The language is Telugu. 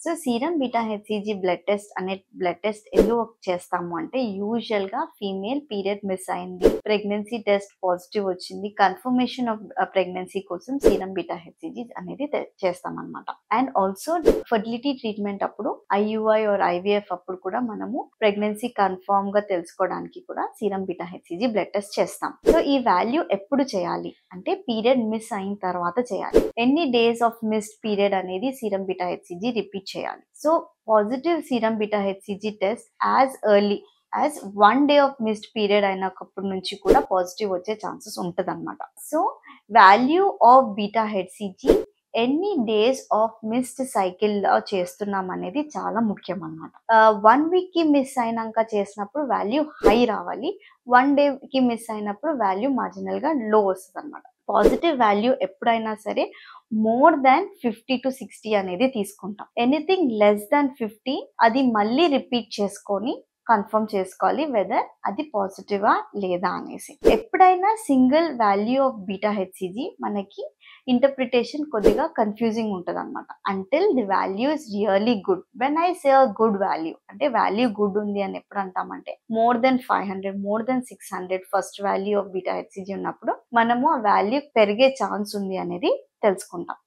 So serum beta HCG blood test ఎందుకు చేస్తాము అంటే యూజువల్గా ఫీమేల్ పీరియడ్ మిస్ అయింది, ప్రెగ్నెన్సీ టెస్ట్ పాజిటివ్ వచ్చింది, కన్ఫర్మేషన్ ఆఫ్ ప్రెగ్నెన్సీ కోసం సీరం బీటా హెచ్సిజీ అనేది చేస్తాం అనమాట. అండ్ ఆల్సో ఫర్టిలిటీ ట్రీట్మెంట్ అప్పుడు ఐయుఐ ఆర్ ఐవీఎఫ్ అప్పుడు కూడా మనము ప్రెగ్నెన్సీ కన్ఫర్మ్ గా తెలుసుకోవడానికి కూడా serum beta HCG blood test చేస్తాం. సో ఈ వాల్యూ ఎప్పుడు చేయాలి అంటే పీరియడ్ మిస్ అయిన తర్వాత చేయాలి. ఎన్ని డేస్ ఆఫ్ మిస్డ్ పీరియడ్ అనేది సీరం బీటా హెచ్సిజీ రిపీట్ చేయాలి. So positive serum beta HCG test as early as 1 day of missed period అయినప్పటి నుంచి కూడా పాజిటివ్ వచ్చే ఛాన్సెస్ ఉంటుంది అనమాట. So value of beta HCG ఎన్ని డేస్ ఆఫ్ మిస్డ్ సైకిల్ చేస్తున్నాం అనేది చాలా ముఖ్యం అనమాట. 1 వీక్ కి మిస్ అయినాక చేసినప్పుడు వాల్యూ హై రావాలి, 1 డే కి మిస్ అయినప్పుడు వాల్యూ మార్జినల్ గా లో వస్తుంది అనమాట. పాజిటివ్ వాల్యూ ఎప్పుడైనా సరే మోర్ దాన్ 50 to 60 అనేది తీసుకుంటాం. ఎనీథింగ్ లెస్ దాన్ 50 అది మళ్ళీ రిపీట్ చేసుకొని కన్ఫర్మ్ చేసుకోవాలి వెదర్ అది పాజిటివా లేదా అనేసి. ఎప్పుడైనా single value of beta HCG మనకి ఇంటర్ప్రిటేషన్ కొద్దిగా కన్ఫ్యూజింగ్ ఉంటుంది అనమాట. Until the value is really good. When I say good value అంటే వాల్యూ గుడ్ ఉంది అని ఎప్పుడు అంటామంటే more than 500, more than 600 first value of beta HCG ఉన్నప్పుడు మనము ఆ వాల్యూ పెరిగే ఛాన్స్ ఉంది అనేది తెలుసుకుంటాం.